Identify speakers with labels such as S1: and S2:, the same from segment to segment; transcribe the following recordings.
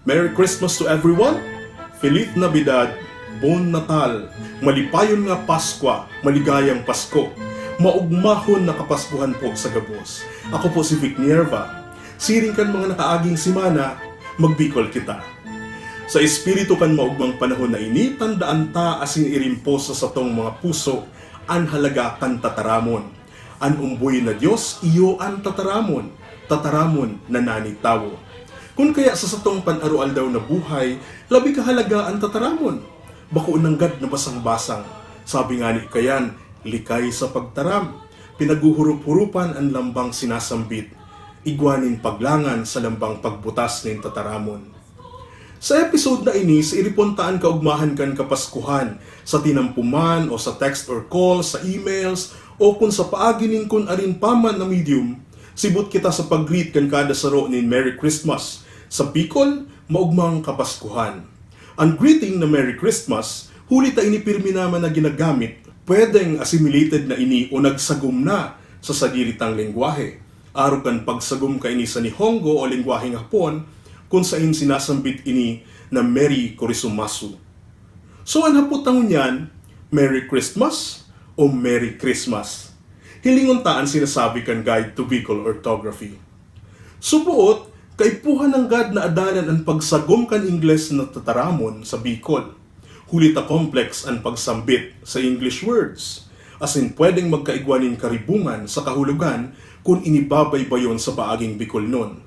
S1: Merry Christmas to everyone! Feliz Navidad! Bon Natal! Malipayon nga Paskwa! Maligayang Pasko! Maugmahon na Kapaskuhan po sa Gabos. Ako po si Vic Nierva. Siring kan mga nakaaging simana, magbikol kita. Sa espiritu kan maugmang panahon na ini, tandaan ta asin irimpos sa satong mga puso, an halaga kan tataramon. An umboy na Diyos, iyo an tataramon. Tataramon na nanitawo. Kung kaya sa satong pan-arual daw na buhay, labi kahalaga ang tataramon. Bako nanggad na basang-basang. Sabi nga ni kayan, likay sa pagtaram. Pinaguhurup-hurupan ang lambang sinasambit. Igwanin paglangan sa lambang pagbutas ng tataramon. Sa episode na ini, sa iripuntaan kaugmahan kan kapaskuhan, sa tinampuman o sa text or call, sa emails, o kung sa paaginin kun arin paman na medium, sibot kita sa pag-greet kan kada saro ni Merry Christmas. Sa Bicol, maugmang kapaskuhan. Ang greeting na Merry Christmas, huli ta inipirmi naman na ginagamit, pwedeng assimilated na ini o nagsagum na sa sagiritang lengguwahe. Aro kan pagsagum ka ini sa Nihongo o lengguwaheng Hapon, kung saan sinasambit ini na Merry Korisumasu. So ang haputangon yan, Merry Christmas o Merry Christmas. Hilinguntaan sinasabi kan Guide to Bicol Orthography. Subuot, kaipuhan ng God na adalan ang pagsagom kan Ingles na tataramon sa Bicol. Hulita complex ang pagsambit sa English words. As in, pwedeng magkaigwanin karibungan sa kahulugan kung inibabay-bayon sa paaging Bicol nun.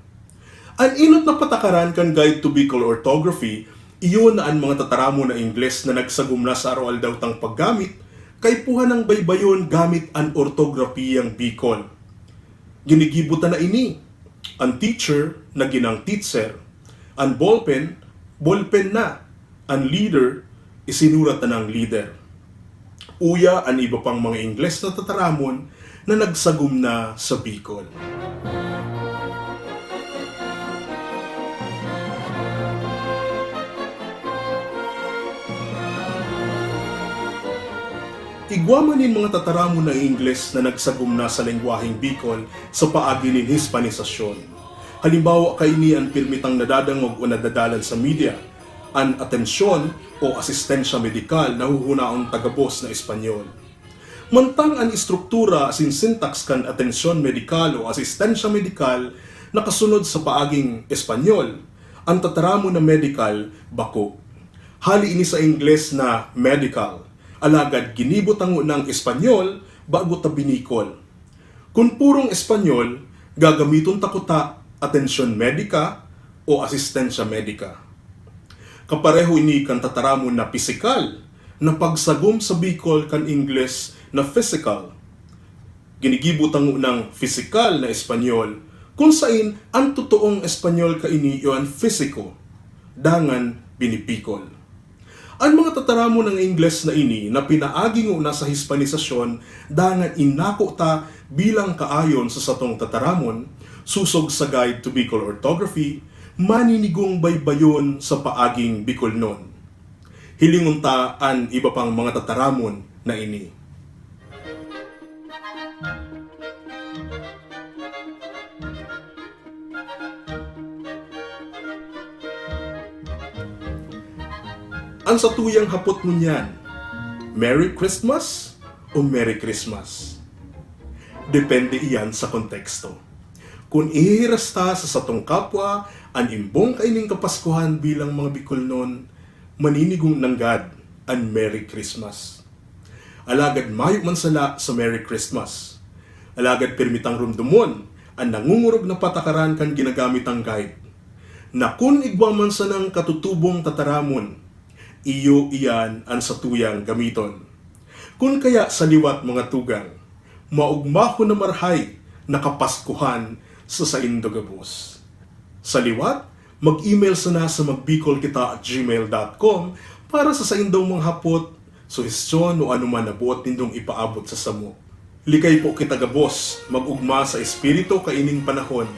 S1: Ang inot na patakaran kan Guide to Bicol Orthography, iyon na ang mga tataramon na Ingles na nagsagom na sa aral daw tang paggamit, kaipuhan ng baybayon gamit ang ortografiyang Bicol. Ginigibutan na ini. Ang teacher na ginang teacher, ang ballpen, ballpen na, ang leader, isinurat na ng leader. Uya ang iba pang mga Ingles na tataramon na nagsagum na sa Bicol. Igwamanin mga tataramon na Ingles na nagsagum na sa lengguwaheng Bicol sa paagi ng Hispanisasyon. Halimbawa kay ni ang pirmitang nadadangog o nadadalan sa media, ang atensyon o asistensya medikal na huhunaon tagabos na Espanyol. Mantang ang istruktura asin syntax kan atensyon medikal o asistensya medikal na kasunod sa paaging Espanyol, ang tataramon na medical bako. Hali ini sa Ingles na medical. Alagad ginibot ang ng Espanyol bago ta binikol. Kung purong Espanyol, gagamiton takuta atensyon medika o asistensya medika. Kapareho ini kan tataramon na pisikal na pagsagom sa Bicol kan Ingles na physical. Ginigibot ang ng physical na Espanyol kung sain ang totoong Espanyol kaini o ang fisiko, dangan binipikol. Ang mga tataramon ng Ingles na ini na pinaaging una sa Hispanisasyon dangan inako ta bilang kaayon sa satong tataramon, susog sa Guide to Bicol Orthography, maninigong baybayon sa paaging Bicolnon. Hilingon ta ang iba pang mga tataramon na ini. Ang satuyang hapot mo niyan, Merry Christmas o Merry Christmas? Depende iyan sa konteksto. Kung ihiras ta sa satong kapwa, ang imbong kaining kapaskuhan bilang mga Bicolnon, maninigong nanggad ang Merry Christmas. Alagad mayo man sala sa Merry Christmas. Alagad permitang rumdumon ang nangungurog na patakaran kan ginagamit ang guide. Na kung igwaman sa ng katutubong tataramon, iyo iyan ang satuyang gamiton. Kung kaya sa liwat mga tugang, maugmaho na marhay na kapaskuhan sa Saindo Gabos. Sa liwat, mag-email sana sa magbicolkita@gmail.com para sa saindong mga hapot, suhestyon o anuman na buot nindong ipaabot sa samo. Likay po kita Gabos, mag-ugma sa espiritu kaining panahon.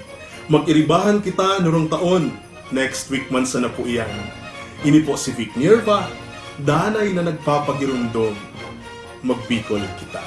S1: Mag-iribahan kita nurong taon, next week man sana po iyan. Ini po si Vic Nierva, danay na nagpapagirundong, magbikol kita.